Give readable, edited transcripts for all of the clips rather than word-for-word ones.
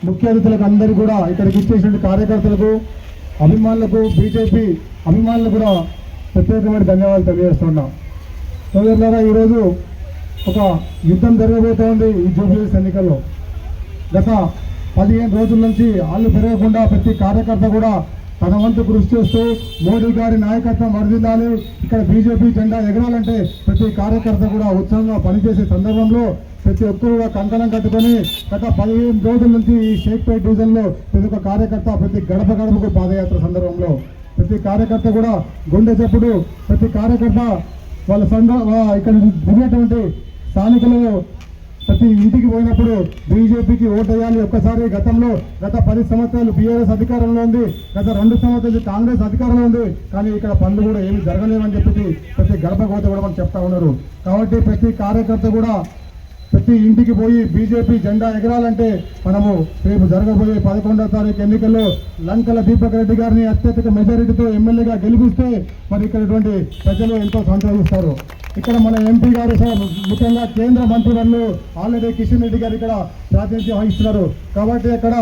ముఖ్య అతిథులకు అందరికీ కూడా ఇక్కడికి ఇచ్చేసిన కార్యకర్తలకు అభిమానులకు బీజేపీ అభిమానులకు కూడా ప్రత్యేకమైన ధన్యవాదాలు తెలియజేస్తున్నాం. సోదరులారా, ఈరోజు ఒక యుద్ధం జరగబోతోంది ఈ జూబ్లీహిల్స్ ఎన్నికల్లో. గత 15 రోజుల నుంచి ఆళ్ళు పెరగకుండా ప్రతి కార్యకర్త కూడా తన వంతు కృషి చేస్తూ మోడీ గారి నాయకత్వం వర్ధిల్లాలి, ఇక్కడ బీజేపీ జెండా ఎగరాలంటే ప్రతి కార్యకర్త కూడా ఉత్సాహంగా పనిచేసే సందర్భంలో ప్రతి ఒక్కరు కూడా కంకణం కట్టుకొని గత 15 రోజుల నుంచి ఈ షేక్పేట్ డివిజన్లో ప్రతి ఒక్క కార్యకర్త ప్రతి గడప గడపకు పాదయాత్ర సందర్భంలో ప్రతి కార్యకర్త కూడా గుండె చెప్పుడు ప్రతి కార్యకర్త వాళ్ళ ఇక్కడ దిగినటువంటి స్థానికులు ప్రతి ఇంటికి పోయినప్పుడు బీజేపీకి ఓటేయాలి. ఒక్కసారి గత 10 సంవత్సరాలు బీఆర్ఎస్ అధికారంలో ఉంది, గత 2 సంవత్సరాలు కాంగ్రెస్ అధికారంలో ఉంది, కానీ ఇక్కడ పనులు కూడా ఏమి జరగలేవని చెప్పి ప్రతి గడప కోత కూడా మనం చెప్తా ఉన్నారు. కాబట్టి ప్రతి కార్యకర్త కూడా ప్రతి ఇంటికి పోయి బీజేపీ జెండా ఎగరాలంటే మనము రేపు జరగబోయే 11వ తారీఖు ఎన్నికల్లో లంకల దీపక్ రెడ్డి గారిని అత్యధిక మెజారిటీతో ఎమ్మెల్యేగా గెలిపిస్తే మరి ఇక్కడ ప్రజలు ఎంతో సంతోషిస్తారు. ఇక్కడ మన ఎంపీ గారు ముఖ్యంగా కేంద్ర మంత్రివర్యులు ఆల్రెడీ కిషన్ రెడ్డి గారు ఇక్కడ ప్రాతినిధ్యం వహిస్తున్నారు. కాబట్టి ఇక్కడ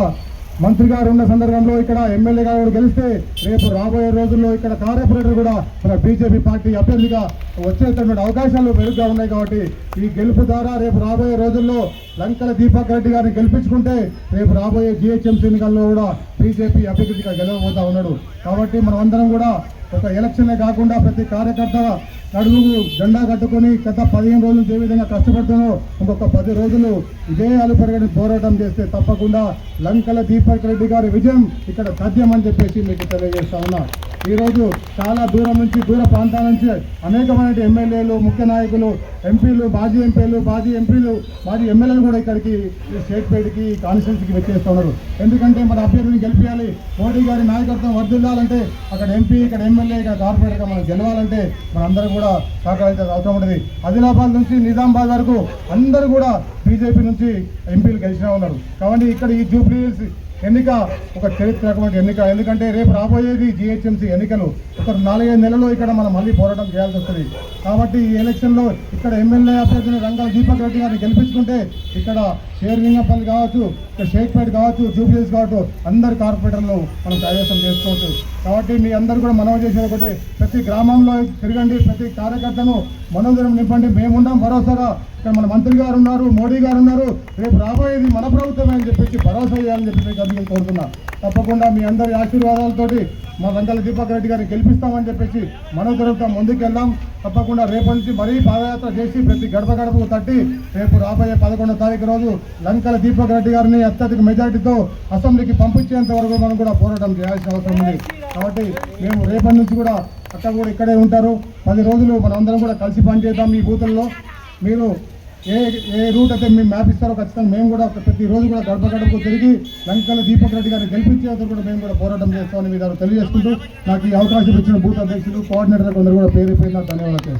మంత్రి గారు ఉన్న సందర్భంలో ఇక్కడ ఎమ్మెల్యే గారు గెలిస్తే రేపు రాబోయే రోజుల్లో ఇక్కడ కార్పొరేటర్ కూడా మన బీజేపీ పార్టీ అభ్యర్థిగా వచ్చేటటువంటి అవకాశాలు మెరుగ్గా ఉన్నాయి. కాబట్టి ఈ గెలుపు ద్వారా రేపు రాబోయే రోజుల్లో లంకల దీపక్ రెడ్డి గారిని గెలిపించుకుంటే రేపు రాబోయే జీహెచ్ఎంసీ ఎన్నికల్లో కూడా బీజేపీ అభ్యర్థిగా గెలవబోతా ఉన్నాడు. కాబట్టి మనం అందరం కూడా ఒక ఎలక్షన్లే కాకుండా ప్రతి కార్యకర్త నడుము జెండా కట్టుకొని గత 15 రోజులు ఏ విధంగా కష్టపడుతున్నారో ఇంకొక 10 రోజులు ఇదే అలుపెరగని పోరాటం చేస్తే తప్పకుండా లంకల దీపక్ రెడ్డి గారి విజయం ఇక్కడ సాధ్యమని చెప్పేసి మీకు తెలియజేస్తా ఉన్నా. ఈరోజు చాలా దూరం నుంచి దూర ప్రాంతాల నుంచి అనేకమైన ఎమ్మెల్యేలు ముఖ్య నాయకులు ఎంపీలు మాజీ ఎమ్మెల్యేలు కూడా ఇక్కడికి షేక్పేట్కి కాన్స్టిట్యున్సీకి వచ్చేస్తూ ఉన్నారు. ఎందుకంటే మన అభ్యర్థిని గెలిపించాలి, మోడీ గారి నాయకత్వం వర్ధిల్లాలంటే అక్కడ ఎంపీ ఇక్కడ ఎమ్మెల్యే ఇక్కడ కార్పొరేటర్గా మనం గెలవాలంటే మనందరం కూడా సహకరించాల్సిన అవసరం ఉంటుంది. ఆదిలాబాద్ నుంచి నిజామాబాద్ వరకు అందరూ కూడా బీజేపీ నుంచి ఎంపీలు గెలిచినా ఉన్నారు. కాబట్టి ఇక్కడ ఈ జూబ్లీహిల్స్ ఎన్నిక ఒక చరిత్రకమైన ఎన్నిక. ఎందుకంటే రేపు రాబోయేది జీహెచ్ఎంసీ ఎన్నికలు. ఒక 4-5 నెలల్లో ఇక్కడ మనం మళ్ళీ పోరాటం చేయాల్సి వస్తుంది. కాబట్టి ఈ ఎలక్షన్లో ఇక్కడ ఎమ్మెల్యే అభ్యర్థిని రంగాల దీపక్ రెడ్డి గారిని గెలిపించుకుంటే ఇక్కడ షేర్లింగపల్లి కావచ్చు, ఇక్కడ షేక్పేట్ కావచ్చు, జూబ్లీహిల్స్ కావచ్చు అందరు కార్పొరేటర్లు మనం కైవసం చేసుకోవచ్చు. కాబట్టి మీ అందరూ కూడా మనవి చేసేది ఒకటే, ప్రతి గ్రామంలో తిరగండి, ప్రతి కార్యకర్తను మనోదరం నింపండి. మేమున్నాం భరోసాగా, ఇక్కడ మన మంత్రి గారు ఉన్నారు, మోడీ గారు ఉన్నారు, రేపు రాబోయేది మన ప్రభుత్వమే అని చెప్పేసి భరోసా చేయాలని చెప్పి మీకు అందరికీ కోరుతున్నా. తప్పకుండా మీ అందరి ఆశీర్వాదాలతోటి మా రంగాల దీపక్ రెడ్డి గారిని గెలిపిస్తామని చెప్పేసి మనోదరంతో ముందుకెళ్దాం. తప్పకుండా రేపటి నుంచి మరీ పాదయాత్ర చేసి ప్రతి గడప గడపకు తట్టి రేపు రాబోయే 11వ తారీఖు రోజు లంకల దీపక్ రెడ్డి గారిని అత్యధిక మెజార్టీతో అసెంబ్లీకి పంపించేంత వరకు మనం కూడా పోరాటం చేయాల్సిన అవసరం ఉంది. కాబట్టి మేము రేపటి నుంచి కూడా అక్కడ కూడా ఇక్కడే ఉంటారు. 10 రోజులు మనందరం కూడా కలిసి పనిచేద్దాం. ఈ బూతుల్లో మీరు ఏ రూట్ అయితే మేము మ్యాప్ ఇస్తారో ఖచ్చితంగా మేము కూడా ప్రతిరోజు కూడా గడప గడపకు తిరిగి లంకల దీపక్ రెడ్డి గారిని గెలిపించేందుకు కూడా మేము కూడా పోరాటం చేస్తామని మీరు తెలియజేసుకుంటూ నాకు ఈ అవకాశం ఇచ్చిన బూత్ అధ్యక్షులు కోఆర్డినేటర్ కొందరు కూడా పేరు ధన్యవాదాలు.